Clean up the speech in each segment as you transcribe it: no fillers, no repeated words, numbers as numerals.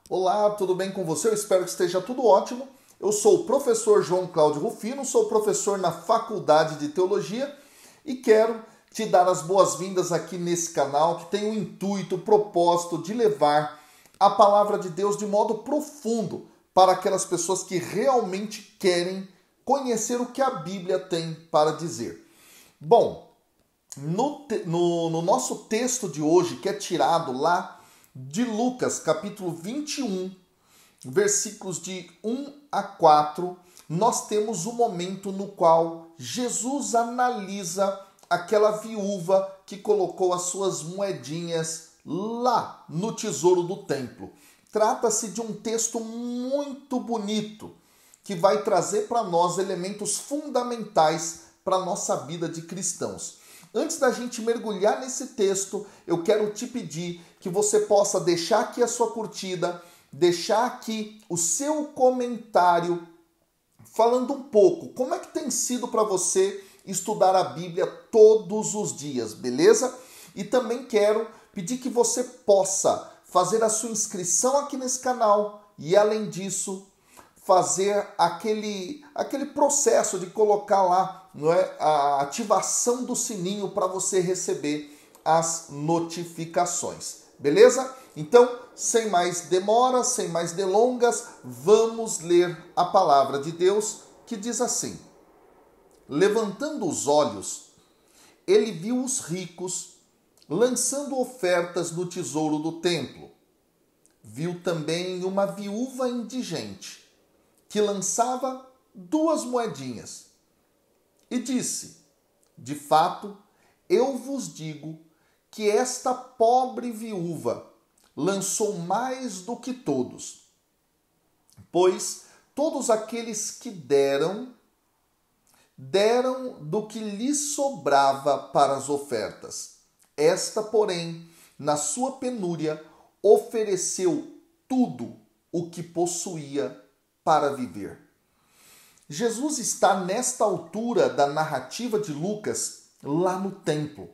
Olá, tudo bem com você? Eu espero que esteja tudo ótimo. Eu sou o professor João Cláudio Rufino, sou professor na Faculdade de Teologia e quero te dar as boas-vindas aqui nesse canal que tem o intuito, o propósito de levar a palavra de Deus de modo profundo para aquelas pessoas que realmente querem conhecer o que a Bíblia tem para dizer. Bom, no nosso texto de hoje, que é tirado lá de Lucas, capítulo 21, versículos de 1 a 4, nós temos o momento no qual Jesus analisa aquela viúva que colocou as suas moedinhas lá no tesouro do templo. Trata-se de um texto muito bonito que vai trazer para nós elementos fundamentais para a nossa vida de cristãos. Antes da gente mergulhar nesse texto, eu quero te pedir que você possa deixar aqui a sua curtida, deixar aqui o seu comentário, falando um pouco como é que tem sido para você estudar a Bíblia todos os dias, beleza? E também quero pedir que você possa fazer a sua inscrição aqui nesse canal e, além disso, fazer aquele processo de colocar lá, não é, a ativação do sininho para você receber as notificações, beleza? Então, sem mais demoras, sem mais delongas, vamos ler a palavra de Deus que diz assim: levantando os olhos, ele viu os ricos lançando ofertas no tesouro do templo. Viu também uma viúva indigente que lançava 2 moedinhas. E disse: de fato, eu vos digo que esta pobre viúva lançou mais do que todos, pois todos aqueles que deram do que lhes sobrava para as ofertas. Esta, porém, na sua penúria, ofereceu tudo o que possuía para viver. Jesus está nesta altura da narrativa de Lucas lá no templo.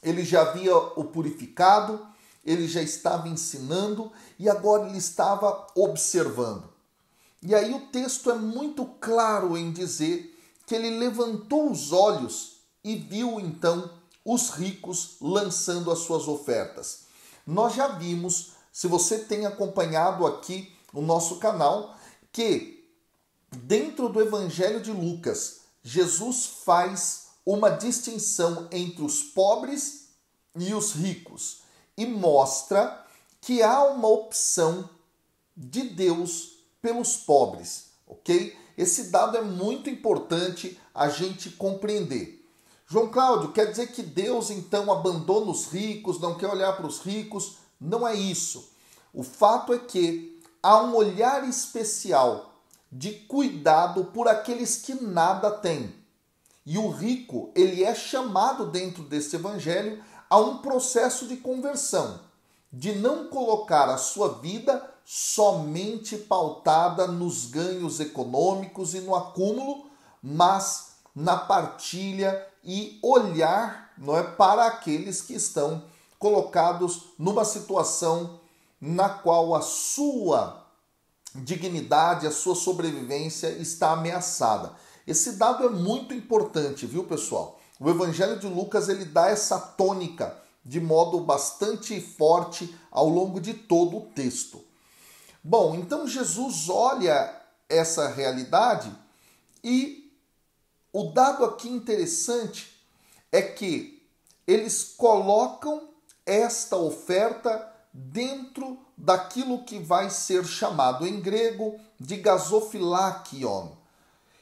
Ele já havia o purificado, ele já estava ensinando e agora ele estava observando. E aí o texto é muito claro em dizer que ele levantou os olhos e viu então os ricos lançando as suas ofertas. Nós já vimos, se você tem acompanhado aqui o nosso canal, que dentro do Evangelho de Lucas, Jesus faz uma distinção entre os pobres e os ricos e mostra que há uma opção de Deus pelos pobres, ok? Esse dado é muito importante a gente compreender. João Cláudio, quer dizer que Deus então abandona os ricos, não quer olhar para os ricos? Não é isso. O fato é que há um olhar especial de cuidado por aqueles que nada têm. E o rico, ele é chamado dentro desse evangelho a um processo de conversão, de não colocar a sua vida somente pautada nos ganhos econômicos e no acúmulo, mas na partilha e olhar, não é, para aqueles que estão colocados numa situação na qual a sua dignidade, a sua sobrevivência está ameaçada. Esse dado é muito importante, viu, pessoal? O Evangelho de Lucas, ele dá essa tônica de modo bastante forte ao longo de todo o texto. Bom, então Jesus olha essa realidade e o dado aqui interessante é que eles colocam esta oferta dentro daquilo que vai ser chamado em grego de gasofilakion.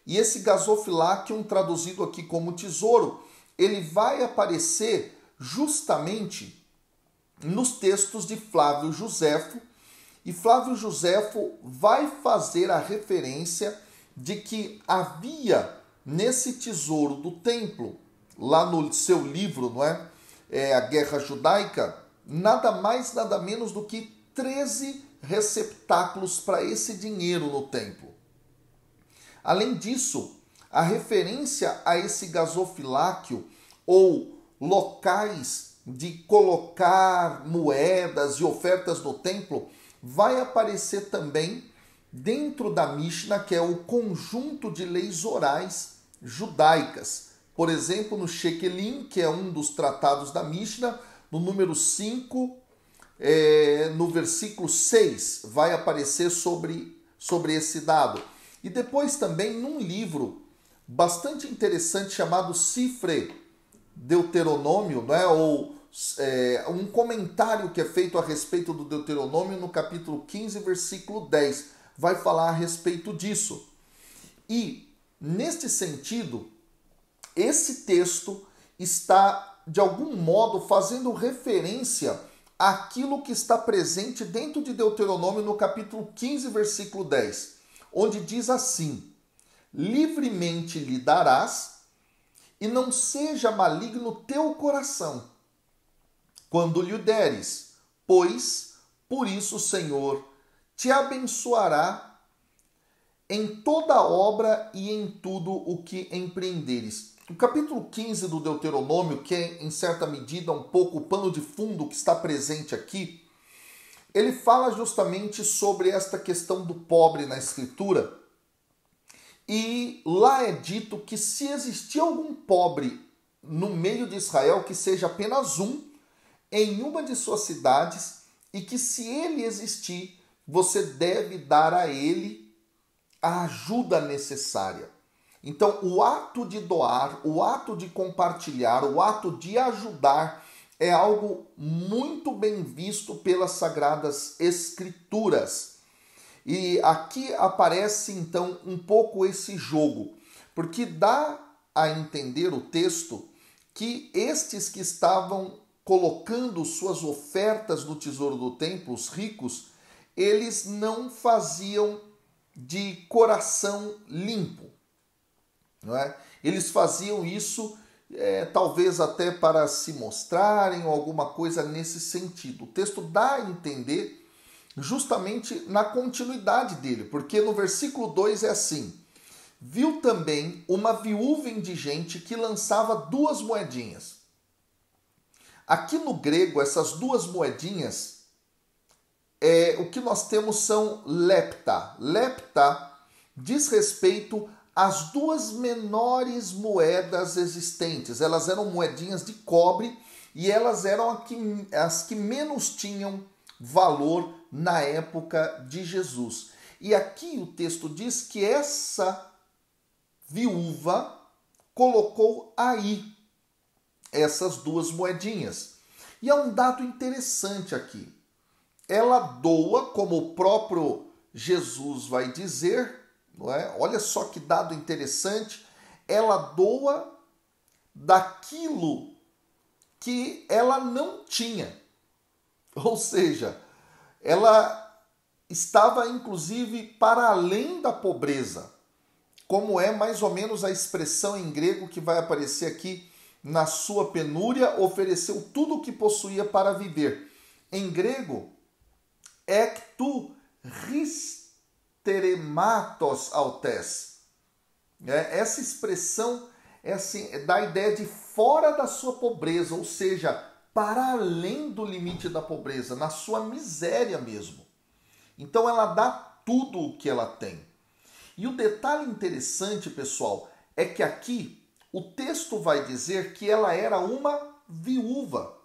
E esse gasofilakion, traduzido aqui como tesouro, ele vai aparecer justamente nos textos de Flávio Joséfo, e Flávio Joséfo vai fazer a referência de que havia nesse tesouro do templo, lá no seu livro, não é? A Guerra Judaica, nada mais, nada menos do que 13 receptáculos para esse dinheiro no templo. Além disso, a referência a esse gasofiláquio ou locais de colocar moedas e ofertas no templo vai aparecer também dentro da Mishnah, que é o conjunto de leis orais judaicas. Por exemplo, no Shekelim, que é um dos tratados da Mishnah, no número 5, no versículo 6, vai aparecer sobre esse dado. E depois também num livro bastante interessante chamado Sifre Deuteronômio, né? Ou um comentário que é feito a respeito do Deuteronômio no capítulo 15, versículo 10. Vai falar a respeito disso. E, neste sentido, esse texto está, de algum modo, fazendo referência àquilo que está presente dentro de Deuteronômio no capítulo 15, versículo 10, onde diz assim: livremente lhe darás, e não seja maligno teu coração, quando lhe deres, pois por isso o Senhor te abençoará em toda obra e em tudo o que empreenderes. O capítulo 15 do Deuteronômio, que é em certa medida um pouco o pano de fundo que está presente aqui, ele fala justamente sobre esta questão do pobre na Escritura. E lá é dito que se existir algum pobre no meio de Israel, que seja apenas um, em uma de suas cidades, e que se ele existir, você deve dar a ele a ajuda necessária. Então, o ato de doar, o ato de compartilhar, o ato de ajudar é algo muito bem visto pelas Sagradas Escrituras. E aqui aparece então um pouco esse jogo, porque dá a entender o texto que estes que estavam colocando suas ofertas no tesouro do templo, os ricos, eles não faziam de coração limpo, não é? Eles faziam isso talvez até para se mostrarem ou alguma coisa nesse sentido. O texto dá a entender justamente na continuidade dele, porque no versículo 2 é assim: viu também uma viúva indigente que lançava 2 moedinhas. Aqui no grego, essas 2 moedinhas, o que nós temos são lepta. Lepta diz respeito às 2 menores moedas existentes. Elas eram moedinhas de cobre e elas eram as que menos tinham valor na época de Jesus. E aqui o texto diz que essa viúva colocou aí essas 2 moedinhas. E é um dado interessante aqui. Ela doa, como o próprio Jesus vai dizer, não é? Olha só que dado interessante. Ela doa daquilo que ela não tinha. Ou seja, ela estava inclusive para além da pobreza, como é mais ou menos a expressão em grego que vai aparecer aqui: na sua penúria ofereceu tudo o que possuía para viver. Em grego, ektu histerematos autes. Essa expressão dá a ideia de fora da sua pobreza, ou seja, para além do limite da pobreza, na sua miséria mesmo. Então ela dá tudo o que ela tem. E o detalhe interessante, pessoal, é que aqui o texto vai dizer que ela era uma viúva.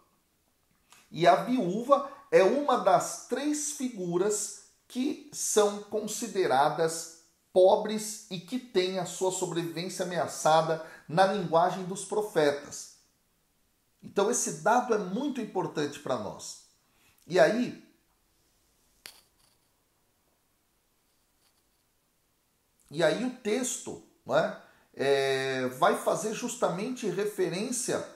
E a viúva é uma das 3 figuras que são consideradas pobres e que têm a sua sobrevivência ameaçada na linguagem dos profetas. Então esse dado é muito importante para nós. E aí, o texto, não é? Vai fazer justamente referência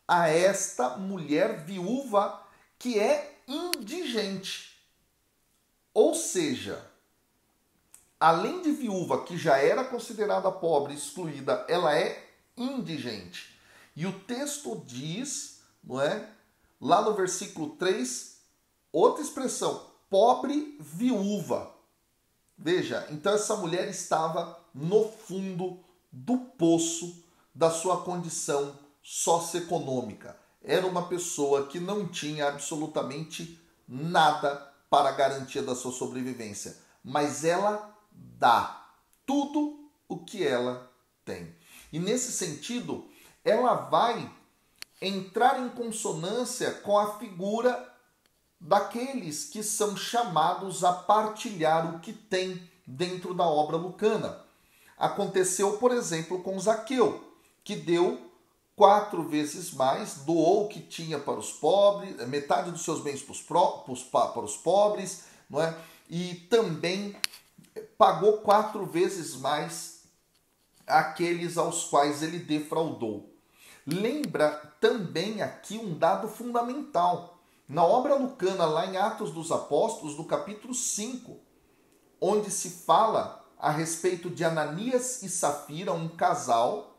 a esta mulher viúva que é indigente. Ou seja, além de viúva, que já era considerada pobre, excluída, ela é indigente. E o texto diz, não é? Lá no versículo 3, outra expressão: pobre viúva. Veja, então essa mulher estava no fundo do poço da sua condição socioeconômica. Era uma pessoa que não tinha absolutamente nada para a garantia da sua sobrevivência, mas ela dá tudo o que ela tem. E nesse sentido, ela vai entrar em consonância com a figura daqueles que são chamados a partilhar o que tem dentro da obra lucana. Aconteceu, por exemplo, com Zaqueu, que deu 4 vezes mais, doou o que tinha para os pobres, metade dos seus bens para os pobres, não é? E também pagou 4 vezes mais aqueles aos quais ele defraudou. Lembra também aqui um dado fundamental. Na obra lucana, lá em Atos dos Apóstolos, no capítulo 5, onde se fala a respeito de Ananias e Safira, um casal.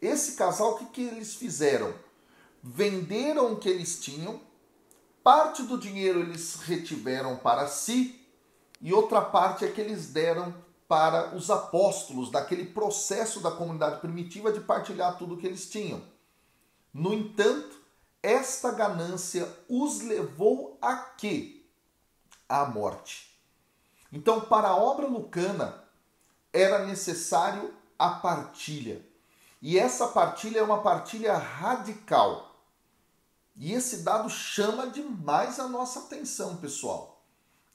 Esse casal, o que eles fizeram? Venderam o que eles tinham, parte do dinheiro eles retiveram para si, e outra parte é que eles deram para os apóstolos, daquele processo da comunidade primitiva de partilhar tudo o que eles tinham. No entanto, esta ganância os levou a quê? À morte. Então, para a obra lucana, era necessário a partilha. E essa partilha é uma partilha radical. E esse dado chama demais a nossa atenção, pessoal.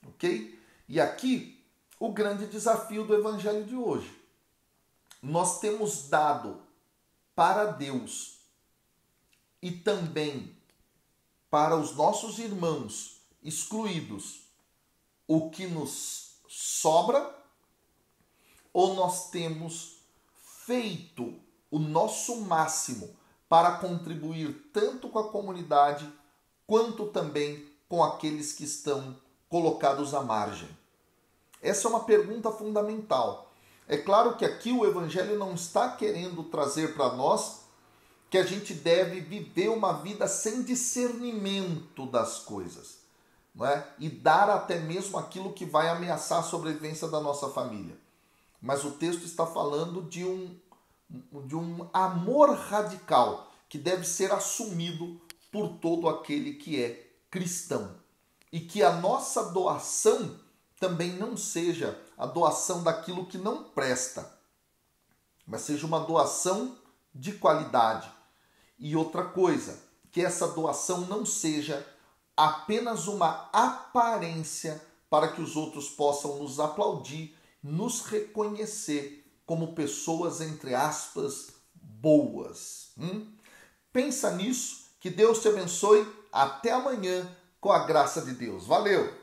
Ok? E aqui, o grande desafio do evangelho de hoje. Nós temos dado para Deus e também para os nossos irmãos excluídos o que nos sobra, ou nós temos feito o nosso máximo para contribuir tanto com a comunidade quanto também com aqueles que estão colocados à margem? Essa é uma pergunta fundamental. É claro que aqui o Evangelho não está querendo trazer para nós que a gente deve viver uma vida sem discernimento das coisas, não é? E dar até mesmo aquilo que vai ameaçar a sobrevivência da nossa família. Mas o texto está falando de um amor radical que deve ser assumido por todo aquele que é cristão. E que a nossa doação também não seja a doação daquilo que não presta, mas seja uma doação de qualidade. E outra coisa, que essa doação não seja apenas uma aparência para que os outros possam nos aplaudir, nos reconhecer como pessoas, entre aspas, boas. Pensa nisso, que Deus te abençoe. Até amanhã, com a graça de Deus. Valeu!